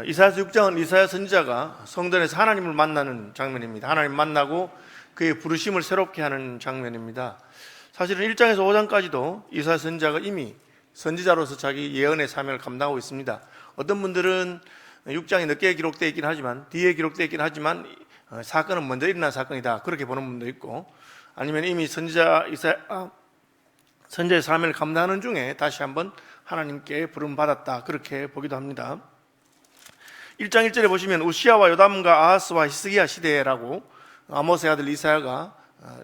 이사야서 6장은 이사야 선지자가 성전에서 하나님을 만나는 장면입니다. 하나님 만나고 그의 부르심을 새롭게 하는 장면입니다. 사실은 1장에서 5장까지도 이사야 선지자가 이미 선지자로서 자기 예언의 사명을 감당하고 있습니다. 어떤 분들은 6장이 늦게 기록되어 있긴 하지만, 뒤에 기록되어 있긴 하지만 사건은 먼저 일어난 사건이다, 그렇게 보는 분도 있고, 아니면 이미 선지자의 사명을 감당하는 중에 다시 한번 하나님께 부름받았다, 그렇게 보기도 합니다. 1장 1절에 보시면 우시야와 요담과 아하스와 히스기야 시대라고 아모스의 아들 이사야가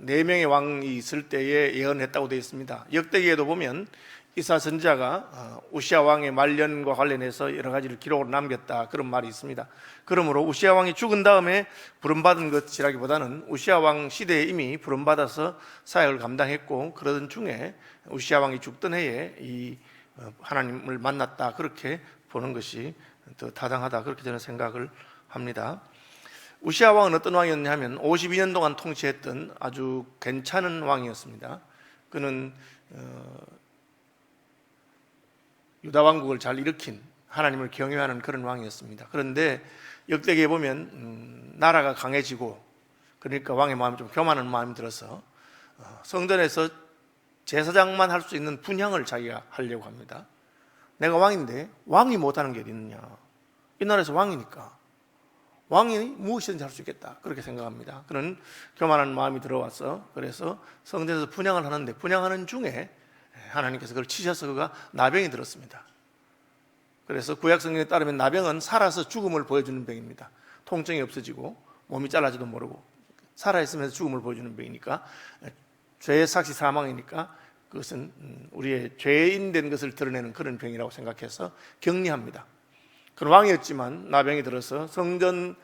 4명의 왕이 있을 때에 예언했다고 되어 있습니다. 역대기에도 보면 이사야 선지자가 우시야 왕의 말년과 관련해서 여러 가지를 기록으로 남겼다, 그런 말이 있습니다. 그러므로 우시야 왕이 죽은 다음에 부름받은 것이라기보다는 우시야 왕 시대에 이미 부름받아서 사역을 감당했고, 그러던 중에 우시야 왕이 죽던 해에 이 하나님을 만났다, 그렇게 보는 것이 더 타당하다, 그렇게 저는 생각을 합니다. 우시야 왕은 어떤 왕이었냐 하면 52년 동안 통치했던 아주 괜찮은 왕이었습니다. 그는 유다 왕국을 잘 일으킨, 하나님을 경외하는 그런 왕이었습니다. 그런데 역대기에 보면 나라가 강해지고, 그러니까 왕의 마음이 좀 교만한 마음이 들어서 성전에서 제사장만 할 수 있는 분향을 자기가 하려고 합니다. 내가 왕인데 왕이 못하는 게 어디 있느냐, 이 나라에서 왕이니까 왕이 무엇이든지 할 수 있겠다, 그렇게 생각합니다. 그런 교만한 마음이 들어와서, 그래서 성전에서 분향을 하는데, 분향하는 중에 하나님께서 그걸 치셔서 그가 나병이 들었습니다. 그래서 구약 성경에 따르면 나병은 살아서 죽음을 보여주는 병입니다. 통증이 없어지고 몸이 잘라지도 모르고 살아있으면서 죽음을 보여주는 병이니까, 죄의 삭시 사망이니까 그것은 우리의 죄인 된 것을 드러내는 그런 병이라고 생각해서 격리합니다. 그런 왕이었지만 나병이 들어서 성전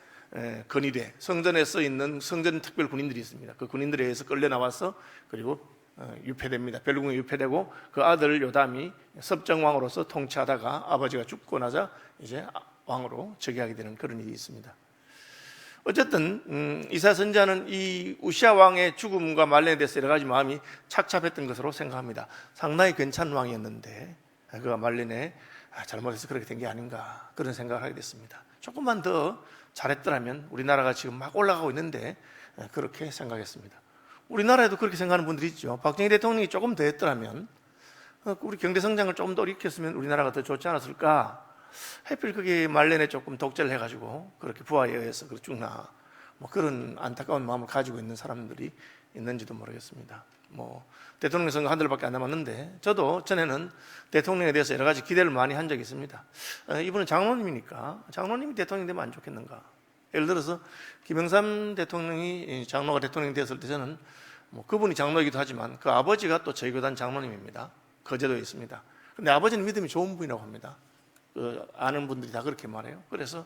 건의대, 성전에서 있는 성전 특별 군인들이 있습니다. 그 군인들에 의해서 끌려 나와서, 그리고 유폐됩니다. 벨루궁에 유폐되고, 그 아들 요담이 섭정왕으로서 통치하다가 아버지가 죽고 나자 이제 왕으로 즉위하게 되는 그런 일이 있습니다. 어쨌든 이사야 선지자는 이 우시야 왕의 죽음과 말년에 대해서 여러 가지 마음이 착잡했던 것으로 생각합니다. 상당히 괜찮은 왕이었는데 그가 말년에 잘못해서 그렇게 된 게 아닌가, 그런 생각을 하게 됐습니다. 조금만 더 잘했더라면 우리나라가 지금 막 올라가고 있는데, 그렇게 생각했습니다. 우리나라에도 그렇게 생각하는 분들이 있죠. 박정희 대통령이 조금 더 했더라면, 우리 경제 성장을 조금 더 일으켰으면 우리나라가 더 좋지 않았을까. 하필 그게 말년에 조금 독재를 해가지고 그렇게 부하에 의해서 그렇게 죽나, 그런 안타까운 마음을 가지고 있는 사람들이 있는지도 모르겠습니다. 대통령 선거 한 달밖에 안 남았는데, 저도 전에는 대통령에 대해서 여러 가지 기대를 많이 한 적이 있습니다. 이분은 장로님이니까 장로님이 대통령이 되면 안 좋겠는가. 예를 들어서 김영삼 대통령이 장로가 대통령이 되었을 때, 저는 그분이 장로이기도 하지만 그 아버지가 또 저희 교단 장로님입니다. 거제도에 있습니다. 근데 아버지는 믿음이 좋은 분이라고 합니다. 아는 분들이 다 그렇게 말해요. 그래서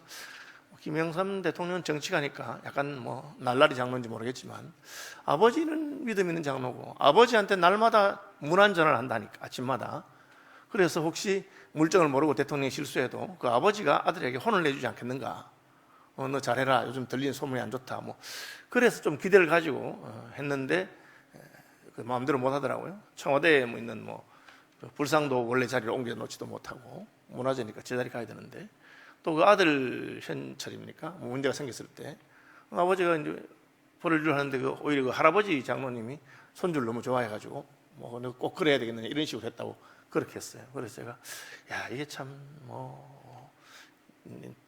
김영삼 대통령은 정치가니까 약간 날라리 장로인지 모르겠지만, 아버지는 믿음 있는 장로고, 아버지한테 날마다 문안전화를 한다니까, 아침마다. 그래서 혹시 물정을 모르고 대통령이 실수해도 그 아버지가 아들에게 혼을 내주지 않겠는가. 너 잘해라, 요즘 들리는 소문이 안 좋다. 그래서 좀 기대를 가지고 했는데 그 마음대로 못 하더라고요. 청와대에 있는 불상도 원래 자리를 옮겨 놓지도 못하고, 문화재니까 제자리 가야 되는데, 또 그 아들 현철입니까? 문제가 생겼을 때 아버지가 이제 벌을 하는데 오히려 그 할아버지 장로님이 손주를 너무 좋아해가지고 너 꼭 그래야 되겠느냐, 이런 식으로 했다고 그렇게 했어요. 그래서 제가 이게 참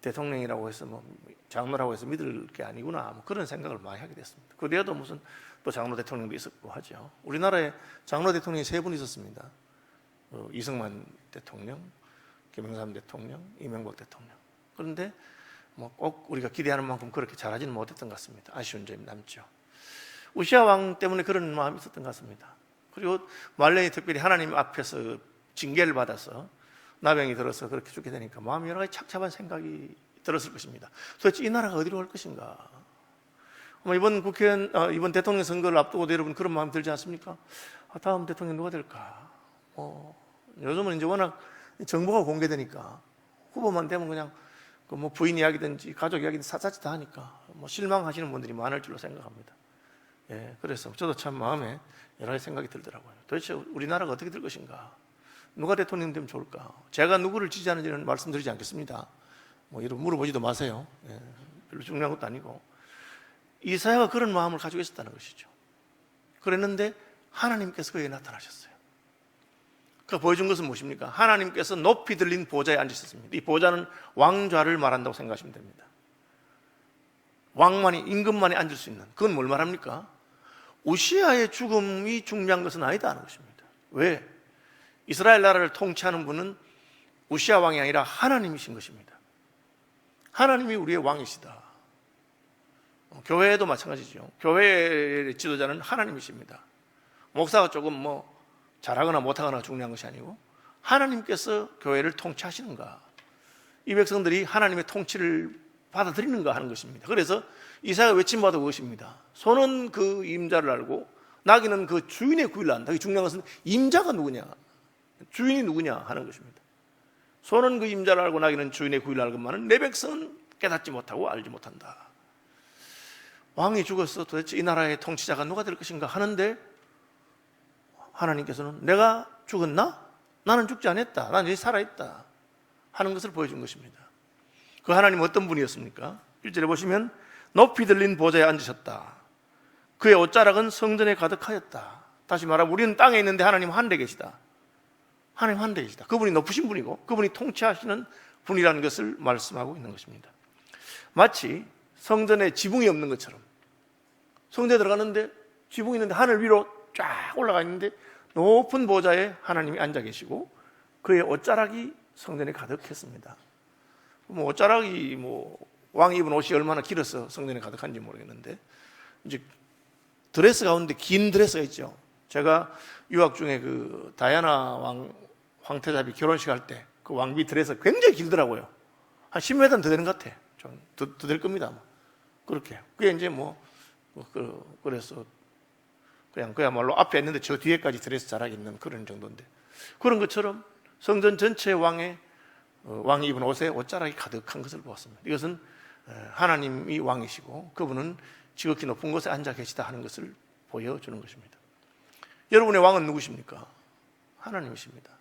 대통령이라고 해서 장로라고 해서 믿을 게 아니구나, 그런 생각을 많이 하게 됐습니다. 그래도 무슨 또 장로 대통령도 있었고 하죠. 우리나라에 장로 대통령이 3분 있었습니다. 이승만 대통령, 김영삼 대통령, 이명박 대통령. 그런데 꼭 우리가 기대하는 만큼 그렇게 잘하지는 못했던 것 같습니다. 아쉬운 점이 남죠. 우시야 왕 때문에 그런 마음이 있었던 것 같습니다. 그리고 말년이 특별히 하나님 앞에서 징계를 받아서 나병이 들어서 그렇게 죽게 되니까 마음이 여러 가지 착잡한 생각이 들었을 것입니다. 도대체 이 나라가 어디로 갈 것인가. 이번 대통령 선거를 앞두고 여러분 그런 마음이 들지 않습니까? 다음 대통령 누가 될까? 요즘은 이제 워낙 정보가 공개되니까 후보만 되면 그냥 부인 이야기든지 가족 이야기든지 사사치 다 하니까 실망하시는 분들이 많을 줄로 생각합니다. 그래서 저도 참 마음에 여러 가지 생각이 들더라고요. 도대체 우리나라가 어떻게 될 것인가? 누가 대통령 되면 좋을까? 제가 누구를 지지하는지는 말씀드리지 않겠습니다. 뭐 이런 물어보지도 마세요. 예, 별로 중요한 것도 아니고. 이사야가 그런 마음을 가지고 있었다는 것이죠. 그랬는데 하나님께서 그에게 나타나셨어요. 그 보여준 것은 무엇입니까? 하나님께서 높이 들린 보좌에 앉으셨습니다. 이 보좌는 왕좌를 말한다고 생각하시면 됩니다. 왕만이, 임금만이 앉을 수 있는, 그건 뭘 말합니까? 우시아의 죽음이 중요한 것은 아니다 하는 것입니다. 왜? 이스라엘 나라를 통치하는 분은 우시아 왕이 아니라 하나님이신 것입니다. 하나님이 우리의 왕이시다. 교회도 마찬가지죠. 교회의 지도자는 하나님이십니다. 목사가 조금 뭐 잘하거나 못하거나 중요한 것이 아니고 하나님께서 교회를 통치하시는가, 이 백성들이 하나님의 통치를 받아들이는가 하는 것입니다. 그래서 이사야가 외친 바도 그것입니다. 소는 그 임자를 알고 나귀는 그 주인의 구위를 안다. 중요한 것은 임자가 누구냐, 주인이 누구냐 하는 것입니다. 소는 그 임자를 알고 나귀는 주인의 구위를 알건만은 내 백성은 깨닫지 못하고 알지 못한다. 왕이 죽었어. 도대체 이 나라의 통치자가 누가 될 것인가 하는데 하나님께서는 내가 죽었나? 나는 죽지 않았다. 나는 여기 살아있다 하는 것을 보여준 것입니다. 그 하나님은 어떤 분이었습니까? 1절에 보시면 높이 들린 보좌에 앉으셨다. 그의 옷자락은 성전에 가득하였다. 다시 말하면 우리는 땅에 있는데 하나님 하늘에 계시다. 하나님 하늘에 계시다. 그분이 높으신 분이고 그분이 통치하시는 분이라는 것을 말씀하고 있는 것입니다. 마치 성전에 지붕이 없는 것처럼, 성전에 들어가는데 지붕이 있는데 하늘 위로 쫙 올라가 있는데 높은 보좌에 하나님이 앉아 계시고 그의 옷자락이 성전에 가득했습니다. 뭐 옷자락이 뭐 왕이 입은 옷이 얼마나 길어서 성전에 가득한지 모르겠는데, 이제 드레스 가운데 긴 드레스가 있죠. 제가 유학 중에 그 다이아나 황태자비 결혼식 할 때 그 왕비 드레스 굉장히 길더라고요. 한 10m는 더 되는 것 같아. 좀 더 될 겁니다. 그렇게. 그게 이제 그래서 그냥 그야말로 앞에 있는데 저 뒤에까지 드레스 자락이 있는 그런 정도인데, 그런 것처럼 성전 전체 왕이 입은 옷에 옷자락이 가득한 것을 보았습니다. 이것은 하나님이 왕이시고 그분은 지극히 높은 곳에 앉아 계시다 하는 것을 보여주는 것입니다. 여러분의 왕은 누구십니까? 하나님이십니다.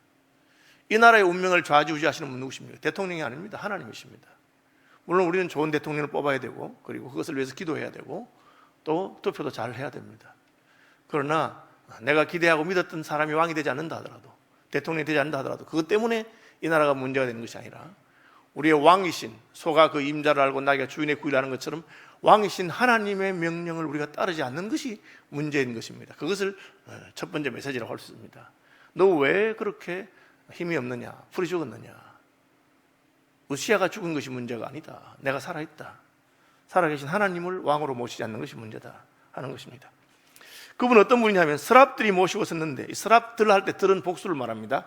이 나라의 운명을 좌지우지하시는 분은 누구십니까? 대통령이 아닙니다. 하나님이십니다. 물론 우리는 좋은 대통령을 뽑아야 되고 그리고 그것을 위해서 기도해야 되고 또 투표도 잘 해야 됩니다. 그러나 내가 기대하고 믿었던 사람이 왕이 되지 않는다 하더라도, 대통령이 되지 않는다 하더라도 그것 때문에 이 나라가 문제가 되는 것이 아니라 우리의 왕이신, 소가 그 임자를 알고 나귀가 주인의 구위를 아는 것처럼 왕이신 하나님의 명령을 우리가 따르지 않는 것이 문제인 것입니다. 그것을 첫 번째 메시지라고 할 수 있습니다. 너 왜 그렇게 힘이 없느냐, 풀이 죽었느냐. 우시아가 죽은 것이 문제가 아니다. 내가 살아있다. 살아계신 하나님을 왕으로 모시지 않는 것이 문제다 하는 것입니다. 그분은 어떤 분이냐면 스랍들이 모시고 섰는데, 이 스랍들 할 때 들은 복수를 말합니다.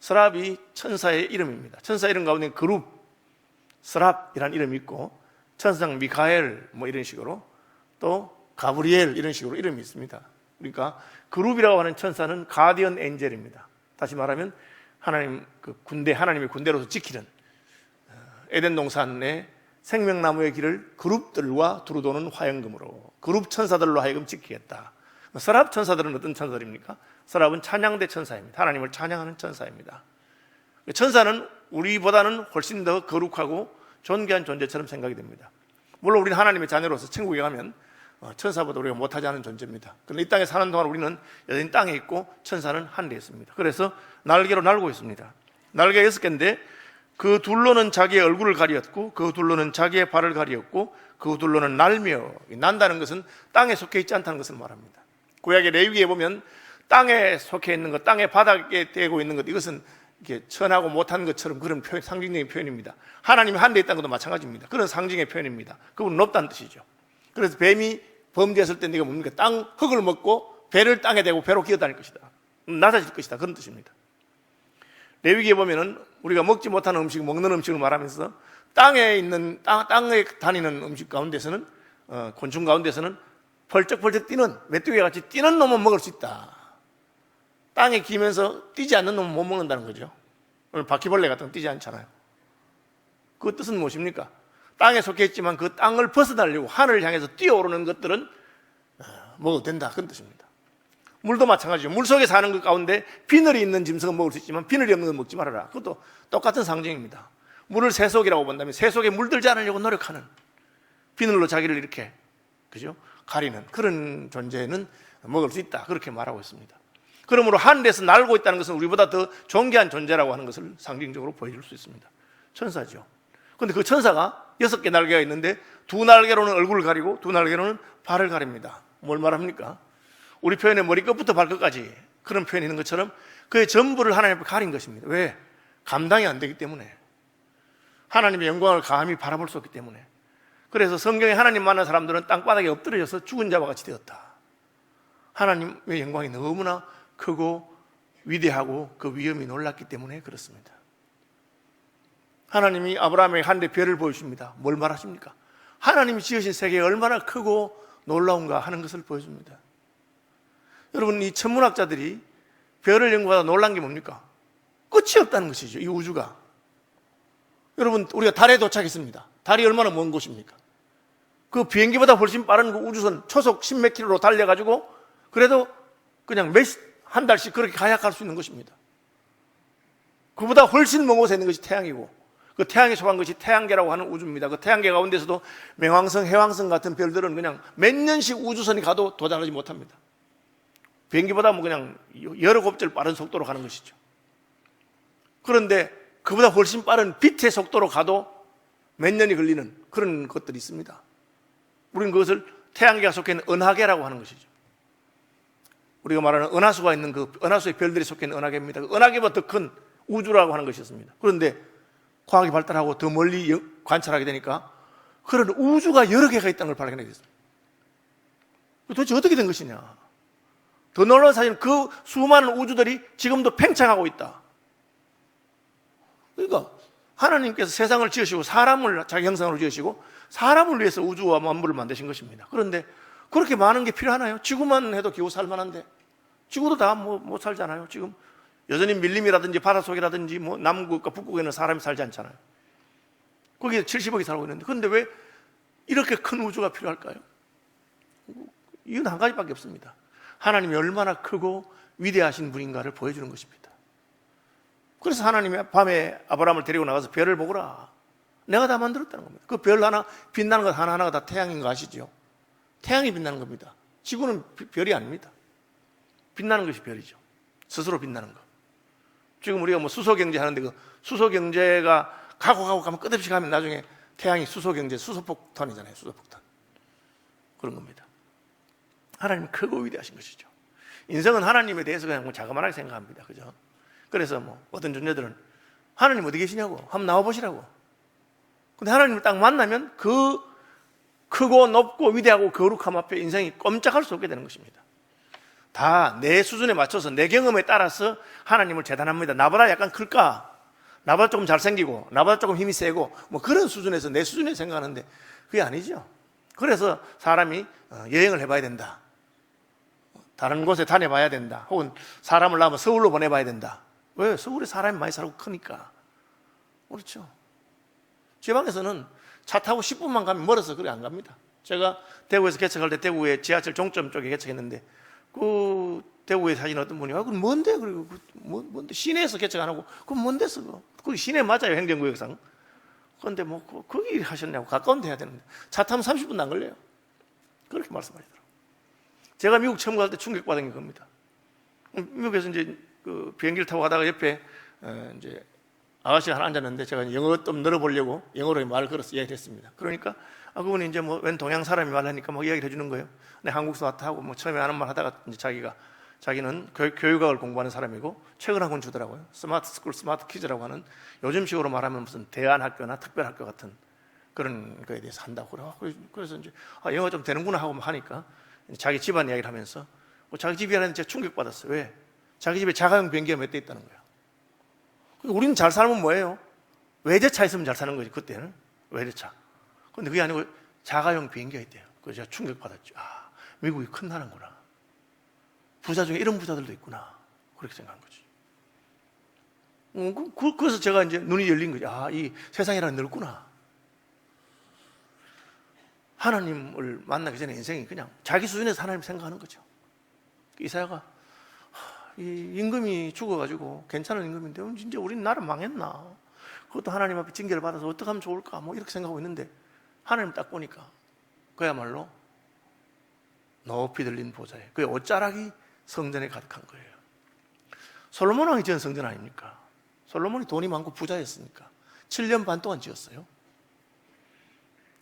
스랍이 천사의 이름입니다. 천사 이름 가운데 그룹, 스랍이라는 이름이 있고 천상 미카엘 뭐 이런 식으로, 또 가브리엘 이런 식으로 이름이 있습니다. 그러니까 그룹이라고 하는 천사는 가디언 엔젤입니다. 다시 말하면 하나님 그 군대, 하나님의 군대로서 지키는 에덴 동산의 생명나무의 길을 그룹들과 두루 도는 화영금으로 그룹 천사들로 하여금 지키겠다. 스랍 천사들은 어떤 천사들입니까? 스랍은 찬양대 천사입니다. 하나님을 찬양하는 천사입니다. 천사는 우리보다는 훨씬 더 거룩하고 존귀한 존재처럼 생각이 됩니다. 물론 우리는 하나님의 자녀로서 천국에 가면 천사보다 우리가 못하지 않은 존재입니다. 그런데 이 땅에 사는 동안 우리는 여전히 땅에 있고 천사는 하늘에 있습니다. 그래서 날개로 날고 있습니다. 날개가 6개인데 그 둘로는 자기의 얼굴을 가리었고 그 둘로는 자기의 발을 가리었고 그 둘로는 날며, 난다는 것은 땅에 속해 있지 않다는 것을 말합니다. 구약의 레위기에 보면 땅에 속해 있는 것, 땅의 바닥에 대고 있는 것, 이것은 이렇게 천하고 못한 것처럼 그런 표현, 상징적인 표현입니다. 하나님이 하늘에 있다는 것도 마찬가지입니다. 그런 상징의 표현입니다. 그분은 높다는 뜻이죠. 그래서 뱀이 범죄했을 때 네가 뭡니까? 땅 흙을 먹고 배를 땅에 대고 배로 기어다닐 것이다, 낮아질 것이다, 그런 뜻입니다. 레위기에 보면은 우리가 먹지 못하는 음식, 먹는 음식을 말하면서 땅에 있는 땅에 다니는 음식 가운데서는 곤충 가운데서는 펄쩍펄쩍 뛰는 메뚜기 같이 뛰는 놈은 먹을 수 있다. 땅에 기면서 뛰지 않는 놈은 못 먹는다는 거죠. 오늘 바퀴벌레 같은 건 뛰지 않잖아요. 그 뜻은 무엇입니까? 땅에 속해 있지만 그 땅을 벗어나려고 하늘을 향해서 뛰어오르는 것들은 먹어도 된다, 그런 뜻입니다. 물도 마찬가지죠. 물속에 사는 것 가운데 비늘이 있는 짐승은 먹을 수 있지만 비늘이 없는 건 먹지 말아라. 그것도 똑같은 상징입니다. 물을 세속이라고 본다면 세속에 물들지 않으려고 노력하는, 비늘로 자기를 이렇게, 그죠? 가리는 그런 존재는 먹을 수 있다, 그렇게 말하고 있습니다. 그러므로 하늘에서 날고 있다는 것은 우리보다 더 존귀한 존재라고 하는 것을 상징적으로 보여줄 수 있습니다. 천사죠. 그런데 그 천사가 6개 날개가 있는데 2날개로는 얼굴을 가리고 2날개로는 발을 가립니다. 뭘 말합니까? 우리 표현에 머리끝부터 발끝까지 그런 표현이 있는 것처럼 그의 전부를 하나님 앞에 가린 것입니다. 왜? 감당이 안 되기 때문에, 하나님의 영광을 감히 바라볼 수 없기 때문에. 그래서 성경에 하나님 만난 사람들은 땅바닥에 엎드려져서 죽은 자와 같이 되었다. 하나님의 영광이 너무나 크고 위대하고 그 위엄이 놀랍기 때문에 그렇습니다. 하나님이 아브라함에게 하늘의 별을 보여줍니다. 뭘 말하십니까? 하나님이 지으신 세계가 얼마나 크고 놀라운가 하는 것을 보여줍니다. 여러분, 이 천문학자들이 별을 연구하다 놀란 게 뭡니까? 끝이 없다는 것이죠, 이 우주가. 여러분, 우리가 달에 도착했습니다. 달이 얼마나 먼 곳입니까? 그 비행기보다 훨씬 빠른 그 우주선 초속 10몇 킬로로 달려가지고 그래도 그냥 한 달씩 그렇게 가약할 수 있는 것입니다. 그보다 훨씬 먼 곳에 있는 것이 태양이고, 그 태양에 속한 것이 태양계라고 하는 우주입니다. 그 태양계 가운데서도 맹왕성, 해왕성 같은 별들은 그냥 몇 년씩 우주선이 가도 도달하지 못합니다. 비행기보다 뭐 그냥 여러 곱절 빠른 속도로 가는 것이죠. 그런데 그보다 훨씬 빠른 빛의 속도로 가도 몇 년이 걸리는 그런 것들이 있습니다. 우리는 그것을 태양계가 속해 있는 은하계라고 하는 것이죠. 우리가 말하는 은하수가 있는 그 은하수의 별들이 속해 있는 은하계입니다. 그 은하계보다 더 큰 우주라고 하는 것이었습니다. 그런데 과학이 발달하고 더 멀리 관찰하게 되니까 그런 우주가 여러 개가 있다는 걸 발견하게 됐습니다. 도대체 어떻게 된 것이냐? 더 놀라운 사실은 그 수많은 우주들이 지금도 팽창하고 있다. 그러니까 하나님께서 세상을 지으시고 사람을 자기 형상으로 지으시고 사람을 위해서 우주와 만물을 만드신 것입니다. 그런데 그렇게 많은 게 필요하나요? 지구만 해도 겨우 살만한데, 지구도 다 못 살잖아요. 지금 여전히 밀림이라든지 바닷속이라든지 뭐 남극과 북극에는 사람이 살지 않잖아요. 거기에 70억이 살고 있는데, 그런데 왜 이렇게 큰 우주가 필요할까요? 이건 한 가지밖에 없습니다. 하나님이 얼마나 크고 위대하신 분인가를 보여주는 것입니다. 그래서 하나님이 밤에 아브라함을 데리고 나가서 별을 보거라, 내가 다 만들었다는 겁니다. 그 별 하나, 빛나는 것 하나하나가 다 태양인 거 아시죠? 태양이 빛나는 겁니다. 지구는 별이 아닙니다. 빛나는 것이 별이죠. 스스로 빛나는 것. 지금 우리가 뭐 수소경제 하는데 그 수소경제가 가고 가면 끝없이 가면 나중에 태양이 수소경제, 수소폭탄이잖아요. 수소폭탄. 그런 겁니다. 하나님은 크고 위대하신 것이죠. 인생은 하나님에 대해서 그냥 뭐 자그마하게 생각합니다. 그죠? 그래서 뭐 어떤 존재들은 하나님 어디 계시냐고 한번 나와보시라고. 근데 하나님을 딱 만나면 그 크고 높고 위대하고 거룩함 앞에 인생이 꼼짝할 수 없게 되는 것입니다. 다 내 수준에 맞춰서 내 경험에 따라서 하나님을 재단합니다. 나보다 약간 클까? 나보다 조금 잘생기고 나보다 조금 힘이 세고 뭐 그런 수준에서 내 수준에 생각하는데 그게 아니죠. 그래서 사람이 여행을 해봐야 된다, 다른 곳에 다녀봐야 된다, 혹은 사람을 낳으면 서울로 보내봐야 된다. 왜? 서울에 사람이 많이 살고 크니까. 그렇죠. 지방에서는 차 타고 10분만 가면 멀어서 그래 안 갑니다. 제가 대구에서 개척할 때 대구의 지하철 종점 쪽에 개척했는데 그 대구에 사신 어떤 분이 그건 뭔데? 그리고 뭔데? 시내에서 개척 안 하고 그건 뭔데 쓰고? 그 시내 맞아요, 행정구역상. 그런데 뭐 거기 하셨냐고. 가까운 데 해야 되는데 차 타면 30분도 안 걸려요. 그렇게 말씀하시더라고요. 제가 미국 처음 갈 때 충격받은 게 그겁니다. 미국에서 이제 그 비행기를 타고 가다가 옆에 이제 아가씨가 하나 앉았는데 제가 영어 좀 늘어보려고 영어로 말을 걸어서 이야기를 했습니다. 그러니까 그분이 이제 뭐 웬 동양 사람이 말하니까 막 이야기를 해주는 거예요. 네, 한국서 왔다 하고 뭐 처음에 하는 말 하다가 이제 자기는 교육학을 공부하는 사람이고 책을 한 권 주더라고요. 스마트 스쿨, 스마트 키즈라고 하는 요즘식으로 말하면 무슨 대안학교나 특별학교 같은 그런 거에 대해서 한다고 그래서 이제 영어 좀 되는구나 하고 하니까 자기 집안 이야기를 하면서 자기 집이라는 제가 충격받았어요. 왜? 자기 집에 자가용 비행기가 몇 대 있다는 거예요. 우리는 잘 살면 뭐예요? 외제차 있으면 잘 사는 거지. 그때는 외제차. 그런데 그게 아니고 자가용 비행기가 있대요. 그래서 제가 충격받았죠. 미국이 큰 나라구나. 부자 중에 이런 부자들도 있구나. 그렇게 생각한 거지. 그래서 제가 이제 눈이 열린 거죠. 이 세상이라는 넓구나. 하나님을 만나기 전에 인생이 그냥 자기 수준에서 하나님 생각하는 거죠. 이사야가 이 임금이 죽어가지고 괜찮은 임금인데 진짜 우린 나라 망했나? 그것도 하나님 앞에 징계를 받아서 어떻게 하면 좋을까 뭐 이렇게 생각하고 있는데 하나님 딱 보니까 그야말로 높이 들린 보좌에 그 옷자락이 성전에 가득한 거예요. 솔로몬 왕이 지은 성전 아닙니까? 솔로몬이 돈이 많고 부자였으니까 7년 반 동안 지었어요.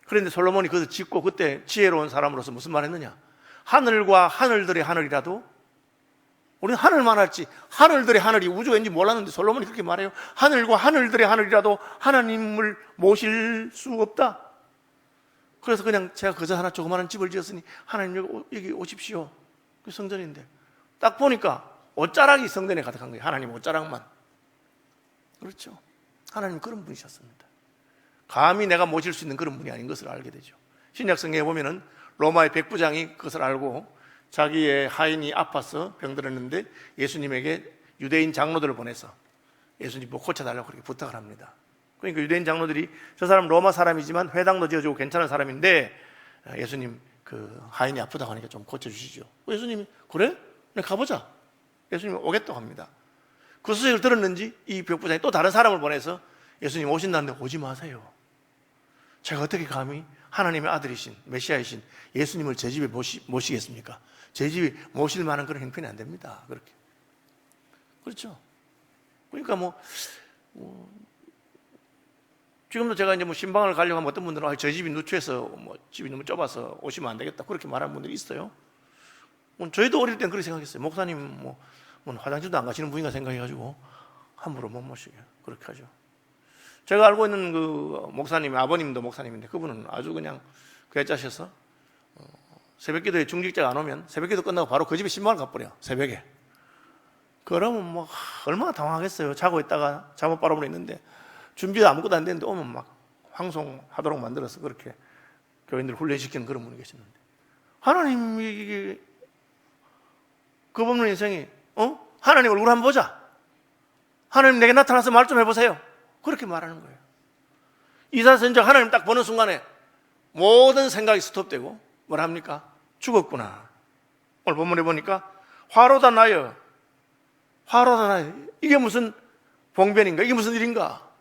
그런데 솔로몬이 그것을 짓고 그때 지혜로운 사람으로서 무슨 말 했느냐? 하늘과 하늘들의 하늘이라도 우리는 하늘만 알지 하늘들의 하늘이 우주가 있는지 몰랐는데 솔로몬이 그렇게 말해요. 하늘과 하늘들의 하늘이라도 하나님을 모실 수 없다. 그래서 그냥 제가 그저 하나 조그마한 집을 지었으니 하나님 여기 오십시오. 그 성전인데 딱 보니까 옷자락이 성전에 가득한 거예요. 하나님 옷자락만. 그렇죠. 하나님 그런 분이셨습니다. 감히 내가 모실 수 있는 그런 분이 아닌 것을 알게 되죠. 신약성경에 보면은 로마의 백부장이 그것을 알고 자기의 하인이 아파서 병들었는데 예수님에게 유대인 장로들을 보내서 예수님 뭐 고쳐달라고 그렇게 부탁을 합니다. 그러니까 유대인 장로들이 저 사람 로마 사람이지만 회당도 지어주고 괜찮은 사람인데 예수님 그 하인이 아프다고 하니까 좀 고쳐주시죠. 예수님이 그래? 그냥 가보자. 예수님이 오겠다고 합니다. 그 소식을 들었는지 이 백부장이 또 다른 사람을 보내서 예수님 오신다는데 오지 마세요. 제가 어떻게 감히 하나님의 아들이신 메시아이신 예수님을 제 집에 모시겠습니까? 제 집에 모실 만한 그런 형편이 안 됩니다. 그렇게. 그렇죠. 그러니까 지금도 제가 이제 신방을 가려고 하면 어떤 분들은 저희 집이 누추해서 집이 너무 좁아서 오시면 안 되겠다. 그렇게 말하는 분들이 있어요. 저희도 어릴 땐 그렇게 생각했어요. 목사님 화장실도 안 가시는 분인가 생각해가지고 함부로 못 모시게 그렇게 하죠. 제가 알고 있는 그 목사님, 아버님도 목사님인데 그분은 아주 그냥 괴짜셔서 새벽기도에 중직자가 안 오면 새벽기도 끝나고 바로 그 집에 신방을 가버려. 새벽에. 그러면 얼마나 당황하겠어요. 자고 있다가 잠못 바로 있는데 준비도 아무것도 안 됐는데 오면 막 황송하도록 만들어서 그렇게 교인들 훈련시키는 그런 분이 계시는데 하나님이 그분 인생이 하나님 얼굴 한번 보자. 하나님 내게 나타나서 말 좀 해보세요. 그렇게 말하는 거예요. 이사선지자 하나님 딱 보는 순간에 모든 생각이 스톱되고 뭐라 합니까? 죽었구나. 오늘 본문에 보니까 화로다 나여. 화로다 나여. 이게 무슨 봉변인가? 이게 무슨 일인가?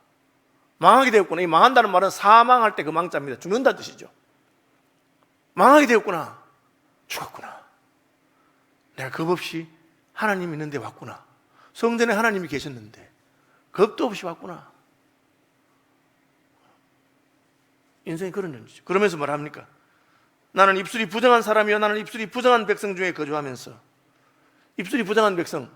망하게 되었구나. 이 망한다는 말은 사망할 때 그 망자입니다. 죽는다는 뜻이죠. 망하게 되었구나. 죽었구나. 내가 겁 없이 하나님이 있는데 왔구나. 성전에 하나님이 계셨는데 겁도 없이 왔구나. 인생이 그런 존재죠. 그러면서 말합니까? 나는 입술이 부정한 사람이요 나는 입술이 부정한 백성 중에 거주하면서 입술이 부정한 백성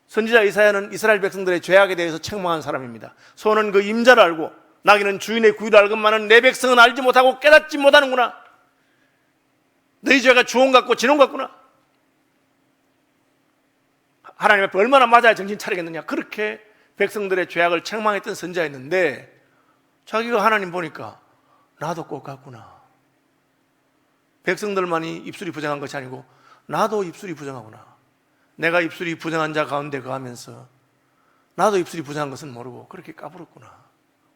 선지자 이사야는 이스라엘 백성들의 죄악에 대해서 책망한 사람입니다. 소는 그 임자를 알고 나귀는 주인의 구유를 알건만은 내 백성은 알지 못하고 깨닫지 못하는구나. 너희 죄가 주홍 같고 진홍 같구나. 하나님 앞에 얼마나 맞아야 정신 차리겠느냐. 그렇게 백성들의 죄악을 책망했던 선지자였는데 자기가 하나님 보니까 나도 꼭 같구나. 백성들만이 입술이 부정한 것이 아니고 나도 입술이 부정하구나. 내가 입술이 부정한 자 가운데 거하면서 나도 입술이 부정한 것은 모르고 그렇게 까불었구나.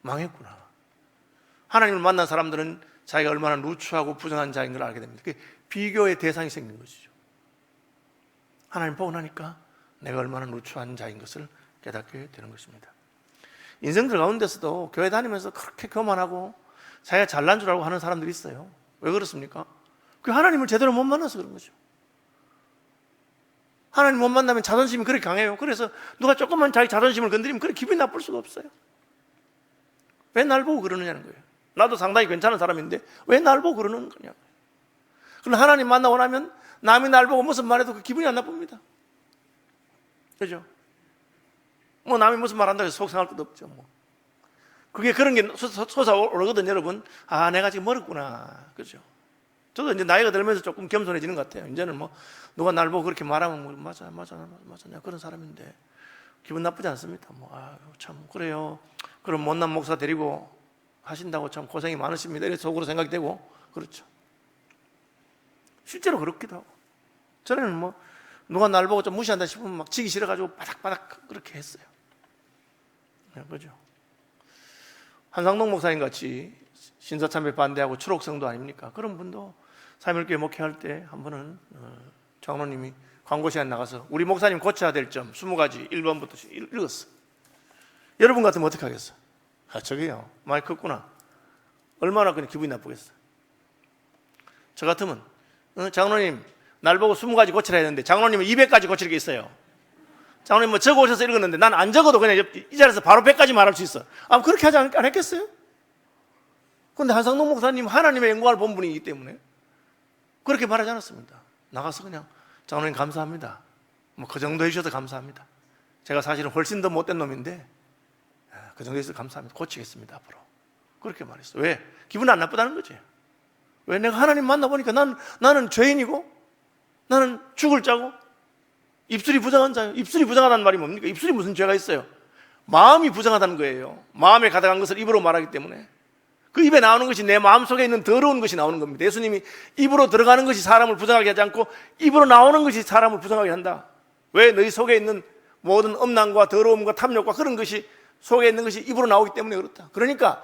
망했구나. 하나님을 만난 사람들은 자기가 얼마나 누추하고 부정한 자인 걸 알게 됩니다. 그게 비교의 대상이 생긴 것이죠. 하나님 보고 나니까 내가 얼마나 누추한 자인 것을 깨닫게 되는 것입니다. 인생들 가운데서도 교회 다니면서 그렇게 교만하고 자기가 잘난 줄 알고 하는 사람들이 있어요. 왜 그렇습니까? 그 하나님을 제대로 못 만나서 그런 거죠. 하나님 못 만나면 자존심이 그렇게 강해요. 그래서 누가 조금만 자기 자존심을 건드리면 그렇게 기분이 나쁠 수가 없어요. 왜 날 보고 그러느냐는 거예요. 나도 상당히 괜찮은 사람인데 왜 날 보고 그러는 거냐고요. 그럼 하나님 만나고 나면 남이 날 보고 무슨 말해도 그 기분이 안 나쁩니다. 그죠? 남이 무슨 말 한다고 해서 속상할 것도 없죠. 그게 그런 게 솟아오르거든, 여러분. 아, 내가 지금 멀었구나. 그죠? 저도 이제 나이가 들면서 조금 겸손해지는 것 같아요. 이제는 누가 날 보고 그렇게 말하면 맞아. 내가 그런 사람인데 기분 나쁘지 않습니다. 참, 그래요. 그럼 못난 목사 데리고 하신다고 참 고생이 많으십니다. 이렇게 속으로 생각이 되고, 그렇죠. 실제로 그렇기도 하고. 저는 누가 날 보고 좀 무시한다 싶으면 막 지기 싫어가지고 바닥바닥 그렇게 했어요. 그죠? 한상동 목사님 같이 신사참배 반대하고 추록성도 아닙니까? 그런 분도 사일교회 목회할 때 한 번은 장로님이 광고 시간 나가서 우리 목사님 고쳐야 될 점 20가지 1번부터 읽었어. 여러분 같으면 어떻게 하겠어? 저게요, 많이 컸구나. 얼마나 그냥 기분이 나쁘겠어요. 저 같으면 장로님 날 보고 20가지 고치라 했는데 장로님은 200가지 고칠 게 있어요. 장로님 뭐 적어 오셔서 읽었는데 난 안 적어도 그냥 이 자리에서 바로 100가지 말할 수 있어. 그렇게 하지 안 했겠어요? 그런데 한상동 목사님 하나님의 영광을 본 분이기 때문에 그렇게 말하지 않았습니다. 나가서 그냥 장로님 감사합니다. 뭐 그 정도 해주셔서 감사합니다. 제가 사실은 훨씬 더 못된 놈인데 그 정도 해서 감사합니다. 고치겠습니다 앞으로. 그렇게 말했어요. 왜? 기분 안 나쁘다는 거지. 왜? 내가 하나님 만나보니까 나는 죄인이고 나는 죽을 자고 입술이 부정한 자예요. 입술이 부정하다는 말이 뭡니까? 입술이 무슨 죄가 있어요? 마음이 부정하다는 거예요. 마음에 가득한 것을 입으로 말하기 때문에 그 입에 나오는 것이 내 마음속에 있는 더러운 것이 나오는 겁니다. 예수님이 입으로 들어가는 것이 사람을 부정하게 하지 않고 입으로 나오는 것이 사람을 부정하게 한다. 왜? 너희 속에 있는 모든 음란과 더러움과 탐욕과 그런 것이 속에 있는 것이 입으로 나오기 때문에 그렇다. 그러니까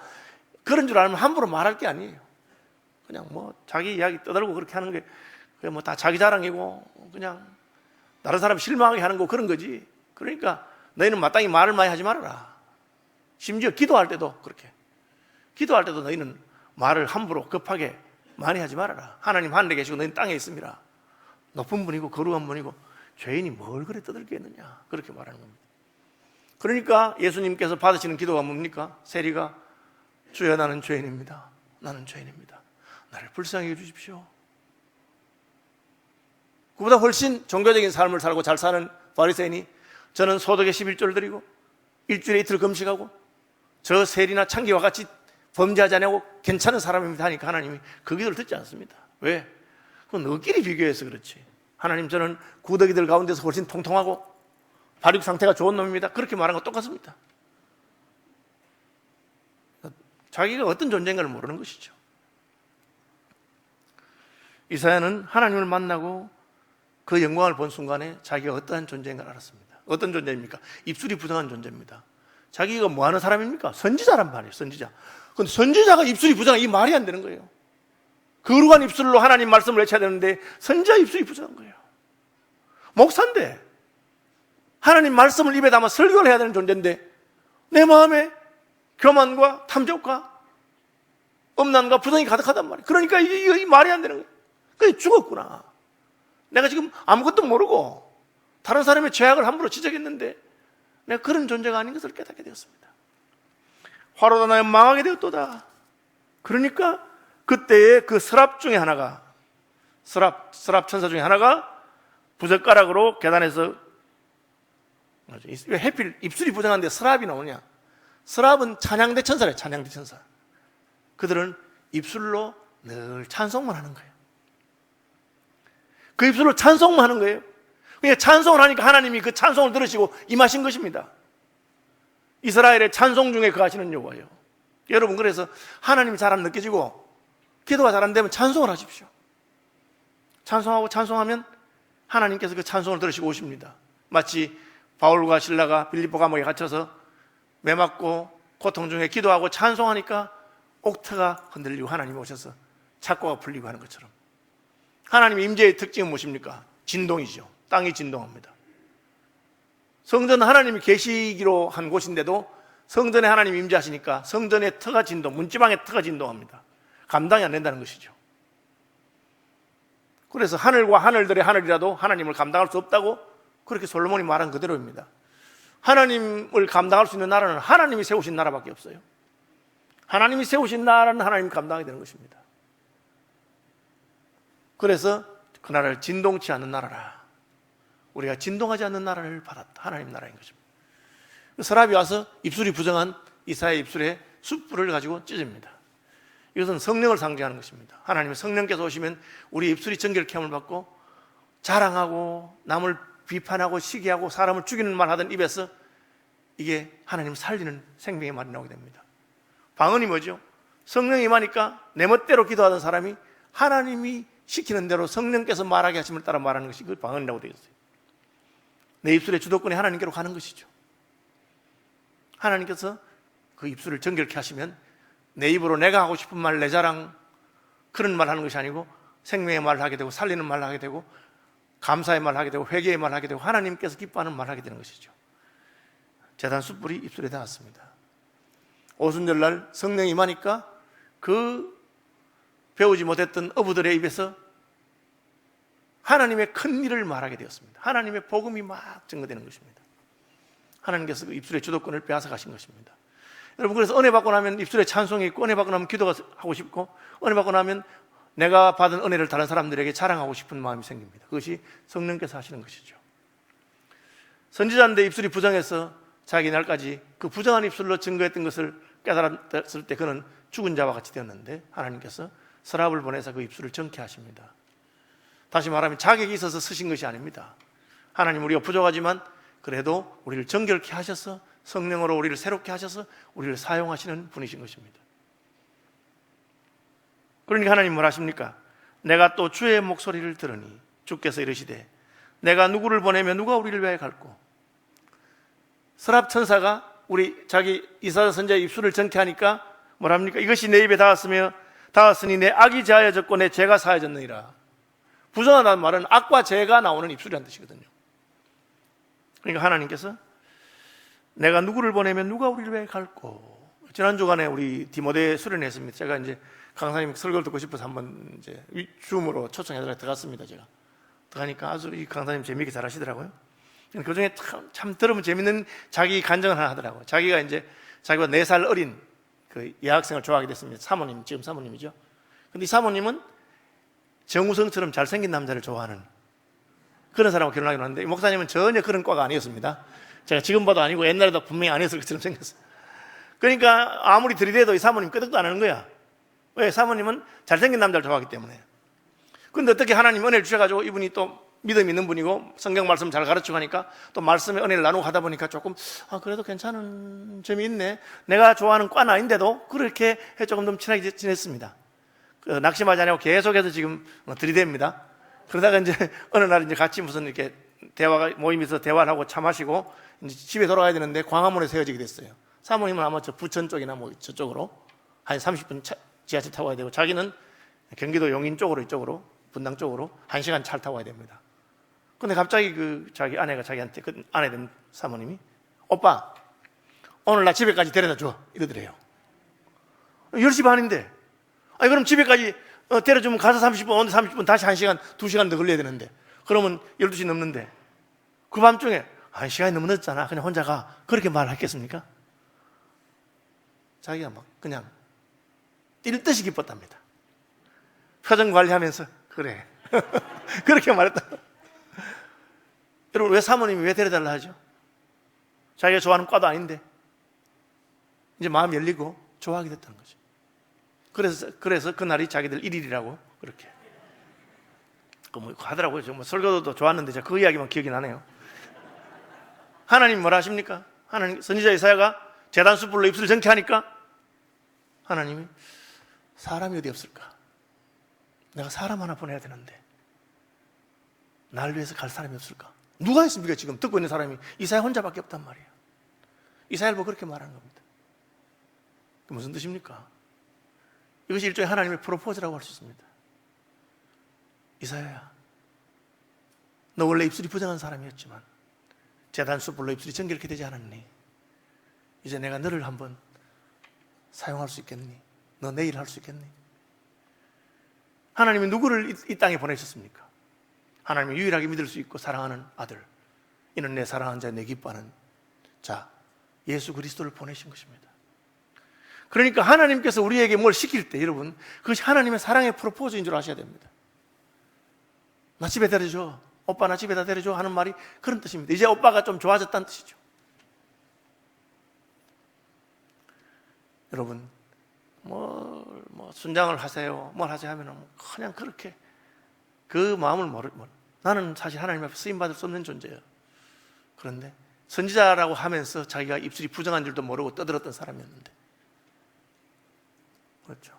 그런 줄 알면 함부로 말할 게 아니에요. 그냥 뭐 자기 이야기 떠들고 그렇게 하는 게 그냥 뭐 다 자기 자랑이고 그냥 다른 사람 실망하게 하는 거 그런 거지. 그러니까 너희는 마땅히 말을 많이 하지 말아라. 심지어 기도할 때도 그렇게. 기도할 때도 너희는 말을 함부로 급하게 많이 하지 말아라. 하나님 하늘에 계시고 너희는 땅에 있습니다. 높은 분이고 거룩한 분이고 죄인이 뭘 그래 떠들겠느냐. 그렇게 말하는 겁니다. 그러니까 예수님께서 받으시는 기도가 뭡니까? 세리가 주여 나는 죄인입니다. 나는 죄인입니다. 나를 불쌍히 해주십시오. 그보다 훨씬 종교적인 삶을 살고 잘 사는 바리새인이 저는 소득의 11조를 드리고 일주일에 이틀 금식하고 저 세리나 창기와 같이 범죄하지 않냐고 괜찮은 사람입니다 하니까 하나님이 그 기도를 듣지 않습니다. 왜? 그건 너끼리 비교해서 그렇지. 하나님 저는 구더기들 가운데서 훨씬 통통하고 발육 상태가 좋은 놈입니다. 그렇게 말한 거 똑같습니다. 자기가 어떤 존재인가를 모르는 것이죠. 이사야는 하나님을 만나고 그 영광을 본 순간에 자기가 어떠한 존재인가를 알았습니다. 어떤 존재입니까? 입술이 부정한 존재입니다. 자기가 뭐 하는 사람입니까? 선지자란 말이에요. 선지자. 그런데 선지자가 입술이 부정한 이 말이 안 되는 거예요. 거룩한 입술로 하나님 말씀을 외쳐야 되는데 선지자 입술이 부정한 거예요. 목사인데 하나님 말씀을 입에 담아 설교를 해야 되는 존재인데 내 마음에 교만과 탐욕과 음란과 부정이 가득하단 말이에요. 그러니까 이 말이 안 되는 거예요. 그게 죽었구나. 내가 지금 아무것도 모르고 다른 사람의 죄악을 함부로 지적했는데 내가 그런 존재가 아닌 것을 깨닫게 되었습니다. 화로다 나여 망하게 되었도다. 그러니까 그때의 그 서랍 중에 하나가 서랍 천사 중에 하나가 부젓가락으로 계단에서 왜 해필 입술이 부정한데 서랍이 나오냐? 서랍은 찬양대 천사래. 찬양대 천사. 그들은 입술로 늘 찬송만 하는 거예요. 그 입술로 찬송만 하는 거예요. 그러니까 찬송을 하니까 하나님이 그 찬송을 들으시고 임하신 것입니다. 이스라엘의 찬송 중에 거하시는 여호와예요. 여러분, 그래서 하나님이 잘 안 느껴지고 기도가 잘 안 되면 찬송을 하십시오. 찬송하고 찬송하면 하나님께서 그 찬송을 들으시고 오십니다. 마치 바울과 실라가 빌립보 감옥에 갇혀서 매맞고 고통 중에 기도하고 찬송하니까 옥터가 흔들리고 하나님이 오셔서 착고가 풀리고 하는 것처럼 하나님의 임재의 특징은 무엇입니까? 진동이죠. 땅이 진동합니다. 성전은 하나님이 계시기로 한 곳인데도 성전에 하나님이 임재하시니까 성전의 터가 진동, 문지방의 터가 진동합니다. 감당이 안 된다는 것이죠. 그래서 하늘과 하늘들의 하늘이라도 하나님을 감당할 수 없다고 그렇게 솔로몬이 말한 그대로입니다. 하나님을 감당할 수 있는 나라는 하나님이 세우신 나라밖에 없어요. 하나님이 세우신 나라는 하나님이 감당하게 되는 것입니다. 그래서 그 나라를 진동치 않는 나라라. 우리가 진동하지 않는 나라를 받았다. 하나님 나라인 것입니다. 서랍이 와서 입술이 부정한 이사야의 입술에 숯불을 가지고 찢습니다. 이것은 성령을 상징하는 것입니다. 하나님의 성령께서 오시면 우리 입술이 정결케 함을 받고 자랑하고 남을 비판하고 시기하고 사람을 죽이는 말 하던 입에서 이게 하나님을 살리는 생명의 말이 나오게 됩니다. 방언이 뭐죠? 성령이 임하니까 내 멋대로 기도하던 사람이 하나님이 시키는 대로 성령께서 말하게 하심을 따라 말하는 것이 그 방언이라고 되어 있어요. 내 입술의 주도권이 하나님께로 가는 것이죠. 하나님께서 그 입술을 정결케 하시면 내 입으로 내가 하고 싶은 말, 내 자랑 그런 말 하는 것이 아니고 생명의 말을 하게 되고 살리는 말을 하게 되고 감사의 말을 하게 되고 회개의 말을 하게 되고 하나님께서 기뻐하는 말을 하게 되는 것이죠. 제단 숯불이 입술에 닿았습니다. 오순절날 성령이 임하니까 그 배우지 못했던 어부들의 입에서 하나님의 큰 일을 말하게 되었습니다. 하나님의 복음이 막 증거되는 것입니다. 하나님께서 그 입술의 주도권을 빼앗아 가신 것입니다. 여러분, 그래서 은혜 받고 나면 입술에 찬송이 있고, 은혜 받고 나면 기도가 하고 싶고, 은혜 받고 나면 내가 받은 은혜를 다른 사람들에게 자랑하고 싶은 마음이 생깁니다. 그것이 성령께서 하시는 것이죠. 선지자인데 입술이 부정해서 자기 날까지 그 부정한 입술로 증거했던 것을 깨달았을 때 그는 죽은 자와 같이 되었는데, 하나님께서 서랍을 보내서 그 입술을 정케 하십니다. 다시 말하면 자격이 있어서 쓰신 것이 아닙니다. 하나님, 우리가 부족하지만 그래도 우리를 정결케 하셔서 성령으로 우리를 새롭게 하셔서 우리를 사용하시는 분이신 것입니다. 그러니까 하나님 뭘 하십니까? 내가 또 주의 목소리를 들으니 주께서 이르시되 내가 누구를 보내면 누가 우리를 위하여 갈고. 서랍 천사가 우리 자기 이사야 선지자의 입술을 정케하니까 뭐랍니까? 이것이 내 입에 닿았으니 내 악이 제하여졌고 내 죄가 사하여졌느니라. 부정하다는 말은 악과 죄가 나오는 입술이라는 뜻이거든요. 그러니까 하나님께서 내가 누구를 보내면 누가 우리를 왜 갈고. 지난 주간에 우리 디모데 수련했습니다. 제가 이제 강사님 설교를 듣고 싶어서 한번 이제 줌으로 초청해서 들어갔습니다. 제가 들어가니까 아주 이 강사님 재미있게 잘 하시더라고요. 그 중에 참 들으면 재밌는 자기 간증을 하나 하더라고요. 자기가 4살 어린 그 여학생을 좋아하게 됐습니다. 사모님, 지금 사모님이죠. 근데 이 사모님은 정우성처럼 잘생긴 남자를 좋아하는 그런 사람하고 결혼하기로 하는데, 이 목사님은 전혀 그런 과가 아니었습니다. 제가 지금 봐도 아니고 옛날에도 분명히 아니었을 것처럼 생겼어요. 그러니까 아무리 들이대도 이 사모님 끄덕도 안 하는 거야. 왜? 사모님은 잘생긴 남자를 좋아하기 때문에. 그런데 어떻게 하나님 은혜를 주셔가지고 이분이 또 믿음 있는 분이고 성경 말씀 잘 가르치고 하니까 또 말씀의 은혜를 나누고 하다 보니까 조금 그래도 괜찮은 점이 있네. 내가 좋아하는 과는 아닌데도 그렇게 조금 더 친하게 지냈습니다. 낙심하지 않고 계속해서 지금 들이댑니다. 그러다가 이제 어느 날 이제 같이 무슨 이렇게 모임에서 대화를 하고 차 마시고 이제 집에 돌아가야 되는데 광화문에 세워지게 됐어요. 사모님은 아마 저 부천 쪽이나 뭐 저쪽으로 한 30분 지하철 타고 가야 되고, 자기는 경기도 용인 쪽으로, 이쪽으로 분당 쪽으로 1시간 차를 타고 가야 됩니다. 근데 갑자기 자기 아내가 자기한테, 그 아내 된 사모님이 오빠 오늘 나 집에까지 데려다 줘 이러더래요. 10시 반인데 그럼 집에까지 데려주면 가서 30분, 오늘 30분, 다시 1시간, 2시간 더 걸려야 되는데, 그러면 12시 넘는데 그 밤중에 1시간이 너무 늦잖아, 그냥 혼자 가, 그렇게 말했겠습니까? 자기가 막 그냥 뛸 듯이 기뻤답니다. 표정 관리하면서 그래 그렇게 말했다. 여러분, 왜 사모님이 왜 데려달라 하죠? 자기가 좋아하는 과도 아닌데 이제 마음이 열리고 좋아하게 됐다는 거죠. 그래서 그날이 자기들 1일이라고 그렇게 뭐 하더라고요. 정말 설교도 좋았는데 제가 그 이야기만 기억이 나네요. 하나님 뭐라 하십니까? 하나님, 선지자 이사야가 제단 숯불로 입술을 정케하니까 하나님이 사람이 어디 없을까? 내가 사람 하나 보내야 되는데 날 위해서 갈 사람이 없을까? 누가 있습니까? 지금 듣고 있는 사람이 이사야 혼자밖에 없단 말이에요. 이사야를 보고 그렇게 말하는 겁니다. 그게 무슨 뜻입니까? 이것이 일종의 하나님의 프로포즈라고 할 수 있습니다. 이사야야, 너 원래 입술이 부정한 사람이었지만 제단 숯불로 입술이 정결케 되지 않았니? 이제 내가 너를 한번 사용할 수 있겠니? 너 내 일을 할 수 있겠니? 하나님이 누구를 이 땅에 보내셨습니까? 하나님이 유일하게 믿을 수 있고 사랑하는 아들, 이는 내 사랑하는 자, 내 기뻐하는 자, 예수 그리스도를 보내신 것입니다. 그러니까 하나님께서 우리에게 뭘 시킬 때, 여러분, 그것이 하나님의 사랑의 프로포즈인 줄 아셔야 됩니다. 나 집에 데려줘, 오빠 나 집에다 데려줘 하는 말이 그런 뜻입니다. 이제 오빠가 좀 좋아졌다는 뜻이죠. 여러분, 순장을 하세요, 뭘 하세요 하면 그냥 그렇게 그 마음을 나는 사실 하나님 앞에 쓰임받을 수 없는 존재예요. 그런데 선지자라고 하면서 자기가 입술이 부정한 줄도 모르고 떠들었던 사람이었는데, 그렇죠.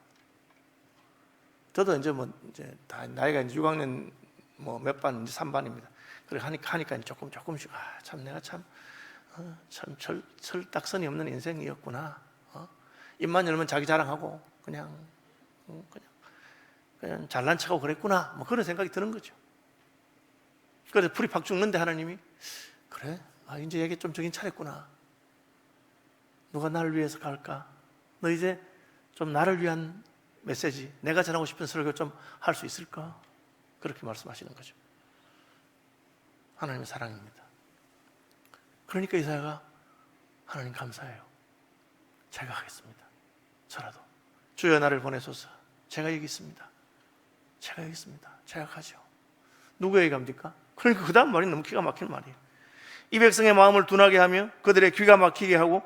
저도 이제 다 나이가 이제 6학년 몇 반, 이제 3반입니다. 그래 하니까 조금씩 참 내가 참 철딱선이 없는 인생이었구나. 입만 열면 자기 자랑하고 그냥 잘난 척하고 그랬구나. 그런 생각이 드는 거죠. 그래서 풀이 팍 죽는데 하나님이 그래? 이제 얘기 좀 정신 차렸구나. 누가 나를 위해서 갈까? 너 이제 좀 나를 위한 메시지, 내가 전하고 싶은 설교 좀 할 수 있을까? 그렇게 말씀하시는 거죠. 하나님의 사랑입니다. 그러니까 이사야가 하나님 감사해요. 제가 하겠습니다. 저라도 주여 나를 보내소서. 제가 여기 있습니다. 제가 여기 있습니다. 제가 가죠. 누구에게 갑니까? 그러니까 그 다음 말이 너무 기가 막히는 말이에요. 이 백성의 마음을 둔하게 하며 그들의 귀가 막히게 하고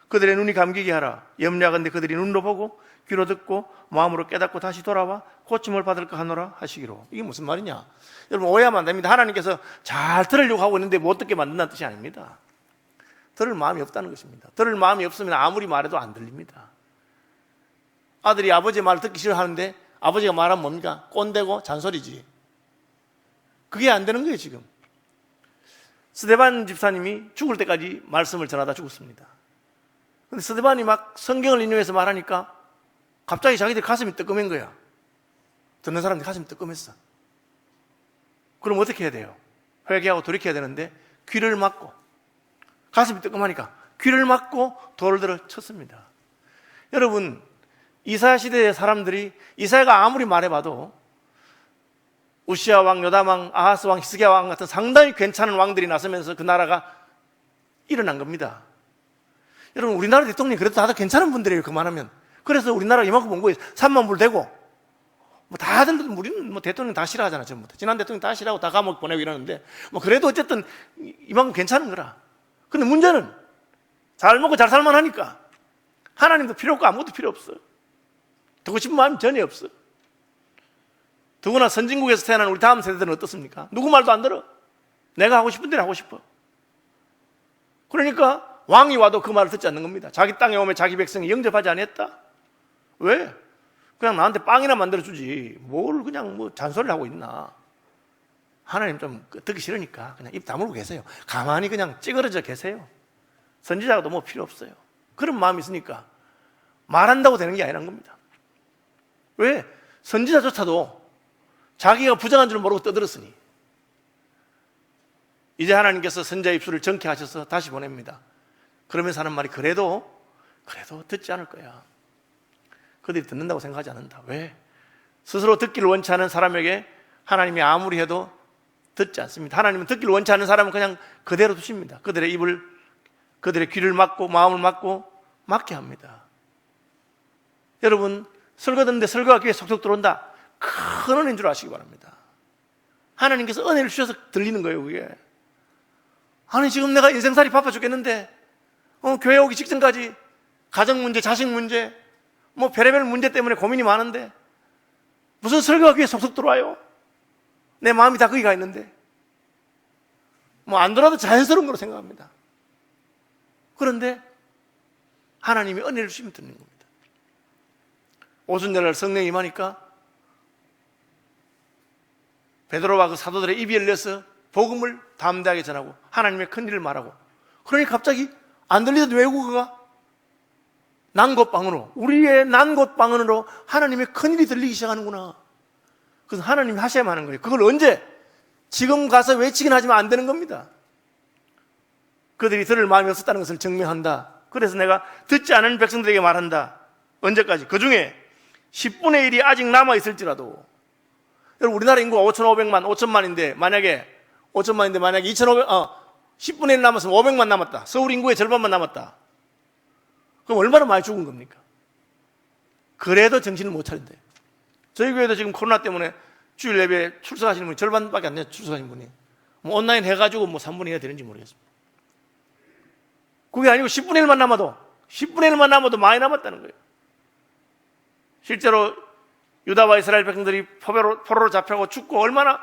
그들의 눈이 감기게 하라. 염려하건대 그들이 눈으로 보고 귀로 듣고 마음으로 깨닫고 다시 돌아와 고침을 받을까 하노라 하시기로. 이게 무슨 말이냐? 여러분 오해하면 안 됩니다. 하나님께서 잘 들으려고 하고 있는데 못 듣게 만든다는 뜻이 아닙니다. 들을 마음이 없다는 것입니다. 들을 마음이 없으면 아무리 말해도 안 들립니다. 아들이 아버지의 말을 듣기 싫어하는데 아버지가 말하면 뭡니까? 꼰대고 잔소리지. 그게 안 되는 거예요. 지금 스데반 집사님이 죽을 때까지 말씀을 전하다 죽었습니다. 근데 스데반이 막 성경을 인용해서 말하니까 갑자기 자기들 가슴이 뜨끔한 거야. 듣는 사람들 가슴이 뜨끔했어. 그럼 어떻게 해야 돼요? 회개하고 돌이켜야 되는데 귀를 막고, 가슴이 뜨끔하니까 귀를 막고 돌을 들어 쳤습니다. 여러분, 이사야 시대의 사람들이 이사야가 아무리 말해봐도 우시아 왕, 요담 왕, 아하스 왕, 히스기야 왕 같은 상당히 괜찮은 왕들이 나서면서 그 나라가 일어난 겁니다. 여러분, 우리나라 대통령이 그래도 다들 괜찮은 분들이에요. 그만하면. 그래서 우리나라가 이만큼 온 거예요. 3만 불 되고 뭐 다들, 우리는 뭐 대통령 다 싫어하잖아. 전부 다. 지난 대통령 다 싫어하고 다 감옥 보내고 이러는데 뭐 그래도 어쨌든 이만큼 괜찮은 거라. 근데 문제는 잘 먹고 잘 살만 하니까 하나님도 필요 없고 아무것도 필요 없어. 듣고 싶은 마음이 전혀 없어. 더구나 선진국에서 태어난 우리 다음 세대들은 어떻습니까? 누구 말도 안 들어. 내가 하고 싶은 대로 하고 싶어. 그러니까 왕이 와도 그 말을 듣지 않는 겁니다. 자기 땅에 오면 자기 백성이 영접하지 않았다? 왜? 그냥 나한테 빵이나 만들어주지 뭘 그냥 뭐 잔소리를 하고 있나. 하나님 좀 듣기 싫으니까 그냥 입 다물고 계세요. 가만히 그냥 찌그러져 계세요. 선지자도 뭐 필요 없어요. 그런 마음이 있으니까 말한다고 되는 게 아니란 겁니다. 왜? 선지자조차도 자기가 부정한 줄 모르고 떠들었으니 이제 하나님께서 선지자의 입술을 정케 하셔서 다시 보냅니다. 그러면서 하는 말이 그래도 듣지 않을 거야. 그들이 듣는다고 생각하지 않는다. 왜? 스스로 듣기를 원치 않은 사람에게 하나님이 아무리 해도 듣지 않습니다. 하나님은 듣기를 원치 않은 사람은 그냥 그대로 두십니다. 그들의 입을, 그들의 귀를 막고 마음을 막고 막게 합니다. 여러분, 설교 듣는데 설교가 귀에 속속 들어온다. 큰 은혜인 줄 아시기 바랍니다. 하나님께서 은혜를 주셔서 들리는 거예요. 그게. 아니 지금 내가 인생살이 바빠 죽겠는데 교회 오기 직전까지 가정 문제, 자식 문제, 뭐 별의별 문제 때문에 고민이 많은데 무슨 설교가 귀에 속속 들어와요? 내 마음이 다 거기 가 있는데 뭐 안 들어도 자연스러운 거로 생각합니다. 그런데 하나님이 은혜를 주시면 듣는 겁니다. 오순절날 성령이 임하니까 베드로와 그 사도들의 입이 열려서 복음을 담대하게 전하고 하나님의 큰 일을 말하고, 그러니 갑자기 안 들리던 외국어가 난곳방언으로, 우리의 난곳방언으로 하나님의 큰 일이 들리기 시작하는구나. 그래서 하나님이 하셔야만 하는 거예요. 그걸 언제? 지금 가서 외치긴 하지만 안 되는 겁니다. 그들이 들을 마음이 없었다는 것을 증명한다. 그래서 내가 듣지 않은 백성들에게 말한다. 언제까지? 그 중에 10분의 1이 아직 남아있을지라도. 여러분, 우리나라 인구가 5,500만, 5천만인데 만약에 10분의 1 남았으면 500만 남았다. 서울 인구의 절반만 남았다. 그럼 얼마나 많이 죽은 겁니까? 그래도 정신을 못 차린대요. 저희 교회도 지금 코로나 때문에 주일 예배 출석하시는 분이 절반밖에 안 돼요. 출석하신 분이. 뭐 온라인 해가지고 뭐 3분의 1이 되는지 모르겠습니다. 그게 아니고 10분의 1만 남아도 많이 남았다는 거예요. 실제로 유다와 이스라엘 백성들이 포로로 잡혀가고 죽고 얼마나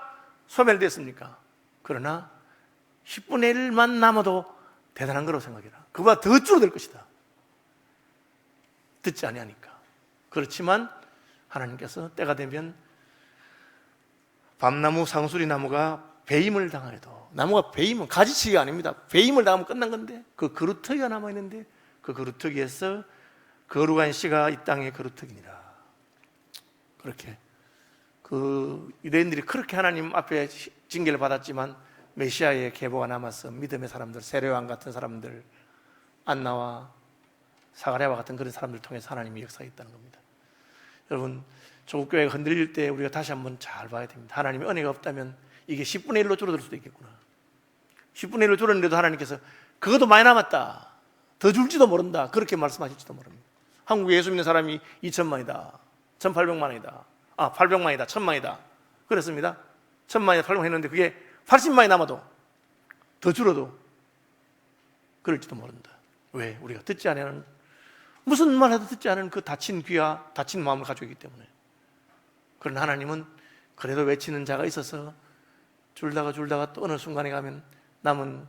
소멸됐습니까? 그러나 10분의 1만 남아도 대단한 거라고 생각해라. 그보다 더 줄어들 것이다. 듣지 아니하니까. 그렇지만 하나님께서 때가 되면 밤나무, 상수리 나무가 배임을 당하여도, 나무가 배임은 가지치기가 아닙니다. 배임을 당하면 끝난 건데 그 그루터기가 남아있는데 그 그루터기에서 거룩한 씨가 이 땅에 그루터기니라. 그렇게 그 유대인들이 그렇게 하나님 앞에 징계를 받았지만 메시아의 계보가 남아서 믿음의 사람들, 세례요한 같은 사람들, 안나와 사가랴와 같은 그런 사람들 통해서 하나님이 역사했다는 겁니다. 여러분, 조국 교회가 흔들릴 때 우리가 다시 한번 잘 봐야 됩니다. 하나님의 은혜가 없다면 이게 10분의 1로 줄어들 수도 있겠구나. 10분의 1로 줄었는데도 하나님께서 그것도 많이 남았다, 더 줄지도 모른다, 그렇게 말씀하실지도 모릅니다. 한국에 예수 믿는 사람이 2천만이다, 1,800만이다, 800만이다, 1,000만이다 그랬습니다. 1,000만이다, 800만 했는데 그게 80만이 남아도 더 줄어도 그럴지도 모른다. 왜? 우리가 듣지 않은, 무슨 말 해도 듣지 않은 그 다친 귀와 다친 마음을 가지고 있기 때문에. 그러나 하나님은 그래도 외치는 자가 있어서 줄다가 또 어느 순간에 가면 남은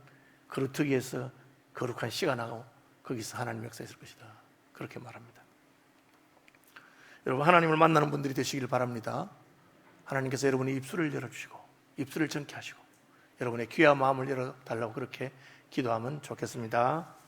그루터기에서 거룩한 씨가 나고 거기서 하나님 역사했을 것이다, 그렇게 말합니다. 여러분, 하나님을 만나는 분들이 되시길 바랍니다. 하나님께서 여러분의 입술을 열어주시고 입술을 정케 하시고 여러분의 귀와 마음을 열어달라고 그렇게 기도하면 좋겠습니다.